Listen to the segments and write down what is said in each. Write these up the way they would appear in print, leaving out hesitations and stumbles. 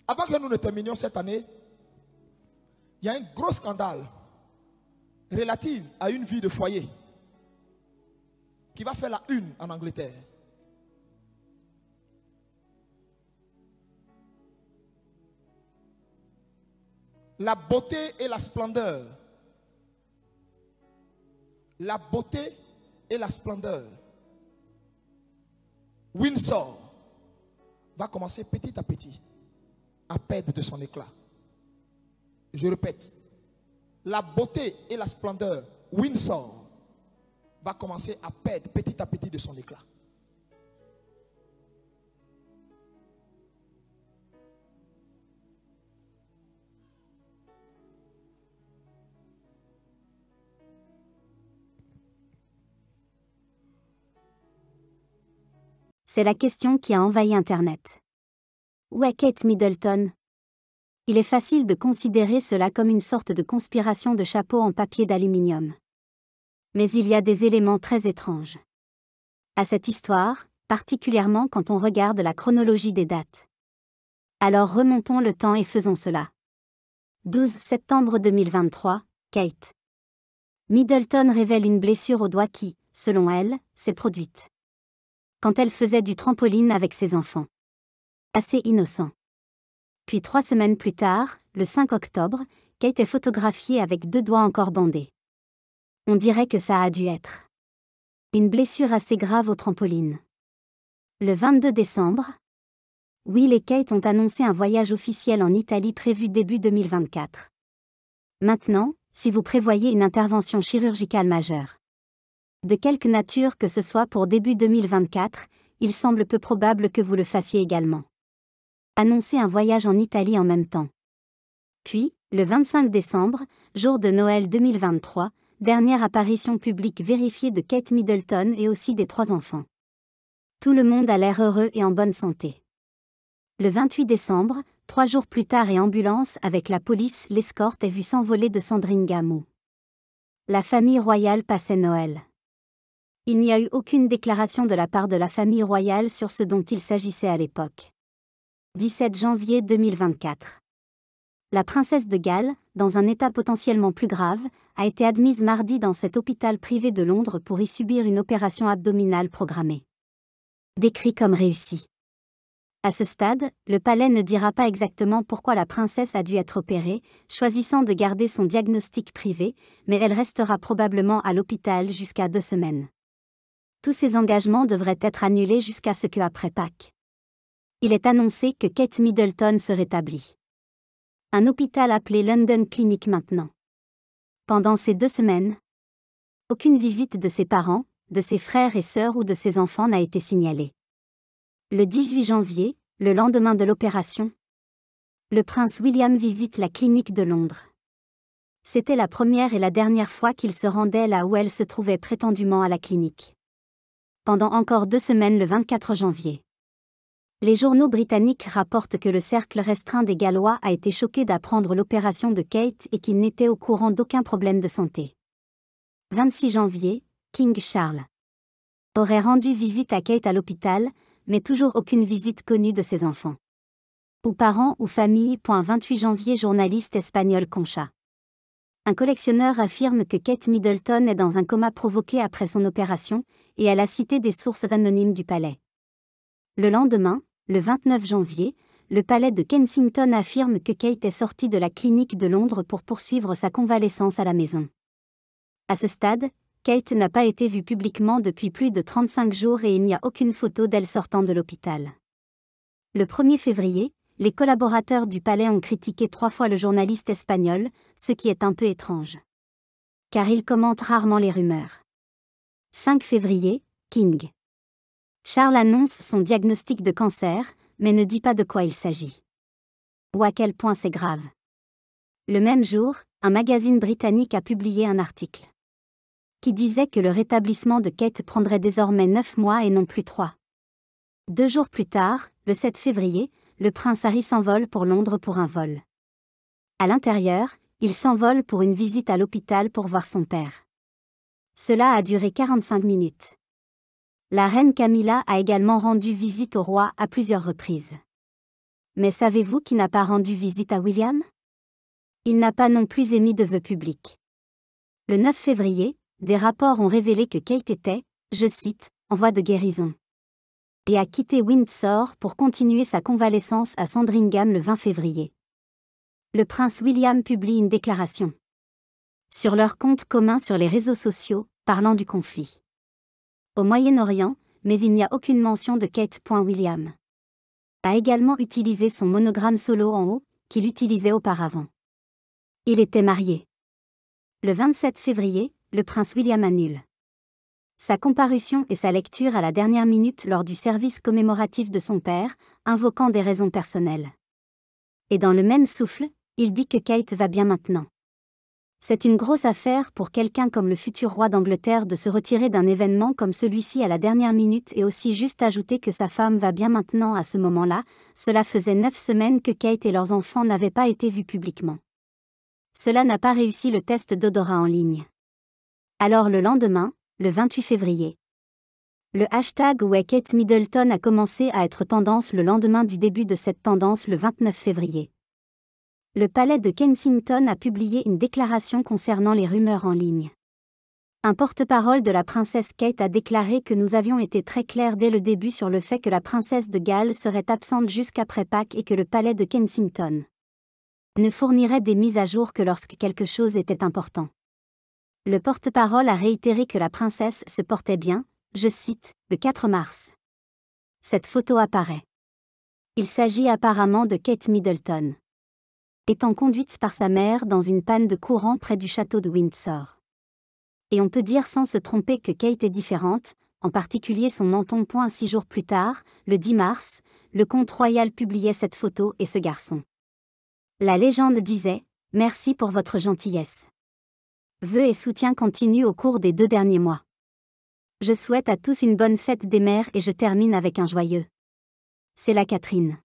Avant que nous ne terminions cette année, il y a un gros scandale relatif à une vie de foyer qui va faire la une en Angleterre. La beauté et la splendeur. La beauté et la splendeur. Windsor va commencer petit à petit à perdre de son éclat. Je répète, la beauté et la splendeur, Windsor, va commencer à perdre petit à petit de son éclat. C'est la question qui a envahi Internet. Où est Kate Middleton? Il est facile de considérer cela comme une sorte de conspiration de chapeau en papier d'aluminium. Mais il y a des éléments très étranges à cette histoire, particulièrement quand on regarde la chronologie des dates. Alors remontons le temps et faisons cela. 12 septembre 2023, Kate Middleton révèle une blessure au doigt qui, selon elle, s'est produite quand elle faisait du trampoline avec ses enfants. Assez innocent. Puis 3 semaines plus tard, le 5 octobre, Kate est photographiée avec 2 doigts encore bandés. On dirait que ça a dû être une blessure assez grave au trampoline. Le 22 décembre, Will et Kate ont annoncé un voyage officiel en Italie prévu début 2024. Maintenant, si vous prévoyez une intervention chirurgicale majeure, de quelque nature que ce soit pour début 2024, il semble peu probable que vous le fassiez également. Annoncez un voyage en Italie en même temps. Puis, le 25 décembre, jour de Noël 2023, dernière apparition publique vérifiée de Kate Middleton et aussi des 3 enfants. Tout le monde a l'air heureux et en bonne santé. Le 28 décembre, 3 jours plus tard et ambulance avec la police l'escorte est vue s'envoler de Sandringham où la famille royale passait Noël. Il n'y a eu aucune déclaration de la part de la famille royale sur ce dont il s'agissait à l'époque. 17 janvier 2024. La princesse de Galles, dans un état potentiellement plus grave, a été admise mardi dans cet hôpital privé de Londres pour y subir une opération abdominale programmée. Décrit comme réussi. À ce stade, le palais ne dira pas exactement pourquoi la princesse a dû être opérée, choisissant de garder son diagnostic privé, mais elle restera probablement à l'hôpital jusqu'à 2 semaines. Tous ces engagements devraient être annulés jusqu'à ce que après Pâques. Il est annoncé que Kate Middleton se rétablit. Un hôpital appelé London Clinic maintenant. Pendant ces 2 semaines, aucune visite de ses parents, de ses frères et sœurs ou de ses enfants n'a été signalée. Le 18 janvier, le lendemain de l'opération, le prince William visite la clinique de Londres. C'était la première et la dernière fois qu'il se rendait là où elle se trouvait prétendument à la clinique. Pendant encore 2 semaines le 24 janvier. Les journaux britanniques rapportent que le cercle restreint des Gallois a été choqué d'apprendre l'opération de Kate et qu'il n'était au courant d'aucun problème de santé. 26 janvier, King Charles aurait rendu visite à Kate à l'hôpital, mais toujours aucune visite connue de ses enfants. Ou parents ou famille. 28 janvier, journaliste espagnol Concha. Un collectionneur affirme que Kate Middleton est dans un coma provoqué après son opération, et elle a cité des sources anonymes du palais. Le lendemain, le 29 janvier, le palais de Kensington affirme que Kate est sortie de la clinique de Londres pour poursuivre sa convalescence à la maison. À ce stade, Kate n'a pas été vue publiquement depuis plus de 35 jours et il n'y a aucune photo d'elle sortant de l'hôpital. Le 1er février, les collaborateurs du palais ont critiqué 3 fois le journaliste espagnol, ce qui est un peu étrange. Car il commente rarement les rumeurs. 5 février, King Charles annonce son diagnostic de cancer, mais ne dit pas de quoi il s'agit. Ou à quel point c'est grave. Le même jour, un magazine britannique a publié un article qui disait que le rétablissement de Kate prendrait désormais 9 mois et non plus 3. 2 jours plus tard, le 7 février, le prince Harry s'envole pour Londres pour un vol. À l'intérieur, il s'envole pour une visite à l'hôpital pour voir son père. Cela a duré 45 minutes. La reine Camilla a également rendu visite au roi à plusieurs reprises. Mais savez-vous qui n'a pas rendu visite à William? Il n'a pas non plus émis de vœux publics. Le 9 février, des rapports ont révélé que Kate était, je cite, en voie de guérison. Et a quitté Windsor pour continuer sa convalescence à Sandringham le 20 février. Le prince William publie une déclaration sur leur compte commun sur les réseaux sociaux, parlant du conflit au Moyen-Orient, mais il n'y a aucune mention de Kate. William a également utilisé son monogramme solo en haut, qu'il utilisait auparavant. Il était marié. Le 27 février, le prince William annule sa comparution et sa lecture à la dernière minute lors du service commémoratif de son père, invoquant des raisons personnelles. Et dans le même souffle, il dit que Kate va bien maintenant. C'est une grosse affaire pour quelqu'un comme le futur roi d'Angleterre de se retirer d'un événement comme celui-ci à la dernière minute et aussi juste ajouter que sa femme va bien maintenant à ce moment-là. Cela faisait 9 semaines que Kate et leurs enfants n'avaient pas été vus publiquement. Cela n'a pas réussi le test d'odorat en ligne. Alors le lendemain, le 28 février. Le hashtag #Kate Middleton a commencé à être tendance le lendemain du début de cette tendance le 29 février. Le palais de Kensington a publié une déclaration concernant les rumeurs en ligne. Un porte-parole de la princesse Kate a déclaré que nous avions été très clairs dès le début sur le fait que la princesse de Galles serait absente jusqu'après Pâques et que le palais de Kensington ne fournirait des mises à jour que lorsque quelque chose était important. Le porte-parole a réitéré que la princesse se portait bien, je cite, le 4 mars. Cette photo apparaît. Il s'agit apparemment de Kate Middleton, étant conduite par sa mère dans une panne de courant près du château de Windsor. Et on peut dire sans se tromper que Kate est différente, en particulier son menton. 6 jours plus tard, le 10 mars, le compte royal publiait cette photo et ce garçon. La légende disait « Merci pour votre gentillesse. Vœux et soutien continue au cours des 2 derniers mois. Je souhaite à tous une bonne fête des mères et je termine avec un joyeux. C'est la Catherine.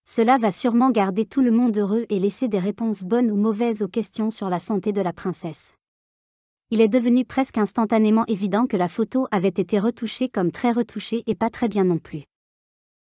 Cela va sûrement garder tout le monde heureux et laisser des réponses bonnes ou mauvaises aux questions sur la santé de la princesse. Il est devenu presque instantanément évident que la photo avait été retouchée comme très retouchée et pas très bien non plus.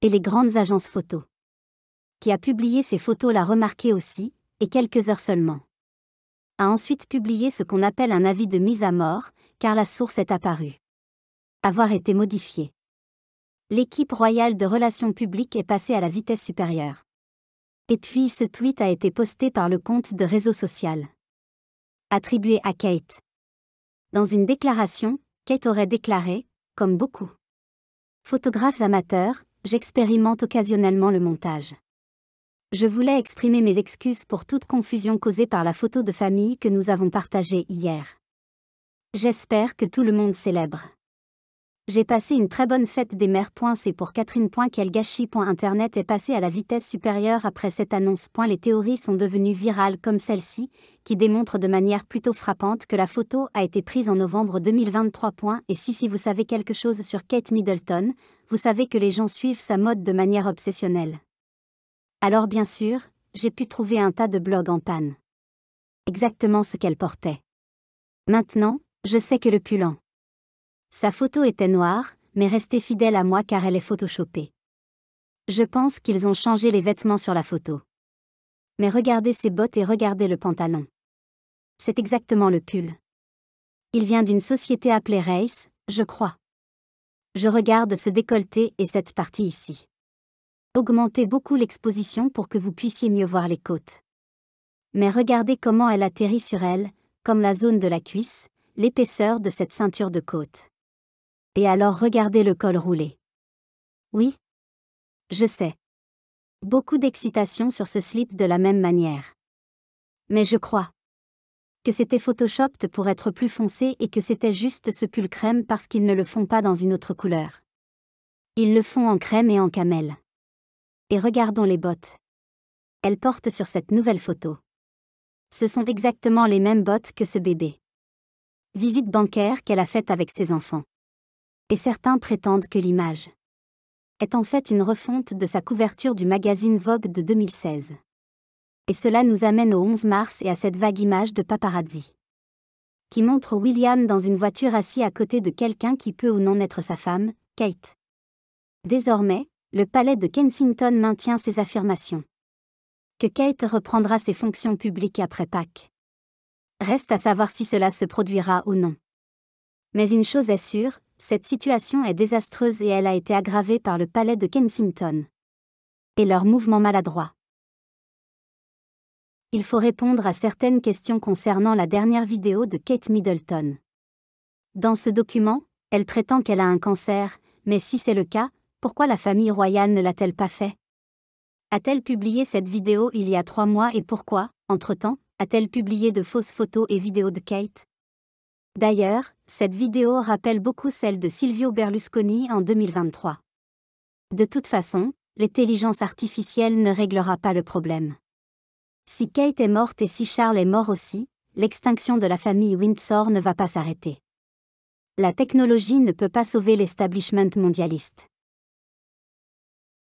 Et les grandes agences photos. Qui a publié ces photos l'a remarqué aussi, et quelques heures seulement. A ensuite publié ce qu'on appelle un avis de mise à mort, car la source est apparue avoir été modifiée. L'équipe royale de relations publiques est passée à la vitesse supérieure. Et puis ce tweet a été posté par le compte de réseau social attribué à Kate. Dans une déclaration, Kate aurait déclaré, comme beaucoup photographes amateurs, j'expérimente occasionnellement le montage. Je voulais exprimer mes excuses pour toute confusion causée par la photo de famille que nous avons partagée hier. J'espère que tout le monde célèbre. J'ai passé une très bonne fête des mères. C'est pour Catherine. Quel gâchis. Internet est passé à la vitesse supérieure après cette annonce. Les théories sont devenues virales comme celle-ci, qui démontre de manière plutôt frappante que la photo a été prise en novembre 2023. Et si vous savez quelque chose sur Kate Middleton, vous savez que les gens suivent sa mode de manière obsessionnelle. Alors bien sûr, j'ai pu trouver un tas de blogs en panne. Exactement ce qu'elle portait. Maintenant, je sais que le pull en sa photo était noire, mais restez fidèle à moi car elle est photoshopée. Je pense qu'ils ont changé les vêtements sur la photo. Mais regardez ses bottes et regardez le pantalon. C'est exactement le pull. Il vient d'une société appelée Race, je crois. Je regarde ce décolleté et cette partie ici. Augmentez beaucoup l'exposition pour que vous puissiez mieux voir les côtes. Mais regardez comment elle atterrit sur elle, comme la zone de la cuisse, l'épaisseur de cette ceinture de côte. Et alors regardez le col roulé. Oui. Je sais. Beaucoup d'excitation sur ce slip de la même manière. Mais je crois que c'était photoshopped pour être plus foncé et que c'était juste ce pull crème parce qu'ils ne le font pas dans une autre couleur. Ils le font en crème et en camel. Et regardons les bottes. Elle porte sur cette nouvelle photo. Ce sont exactement les mêmes bottes que ce bébé. Visite bancaire qu'elle a faite avec ses enfants. Et certains prétendent que l'image est en fait une refonte de sa couverture du magazine Vogue de 2016. Et cela nous amène au 11 mars et à cette vague image de paparazzi qui montre William dans une voiture assis à côté de quelqu'un qui peut ou non être sa femme, Kate. Désormais, Le palais de Kensington maintient ses affirmations. Que Kate reprendra ses fonctions publiques après Pâques. Reste à savoir si cela se produira ou non. Mais une chose est sûre, cette situation est désastreuse et elle a été aggravée par le palais de Kensington. Et leurs mouvements maladroits. Il faut répondre à certaines questions concernant la dernière vidéo de Kate Middleton. Dans ce document, elle prétend qu'elle a un cancer, mais si c'est le cas, pourquoi la famille royale ne l'a-t-elle pas fait? A-t-elle publié cette vidéo il y a 3 mois et pourquoi, entre-temps, a-t-elle publié de fausses photos et vidéos de Kate? D'ailleurs, cette vidéo rappelle beaucoup celle de Silvio Berlusconi en 2023. De toute façon, l'intelligence artificielle ne réglera pas le problème. Si Kate est morte et si Charles est mort aussi, l'extinction de la famille Windsor ne va pas s'arrêter. La technologie ne peut pas sauver l'establishment mondialiste.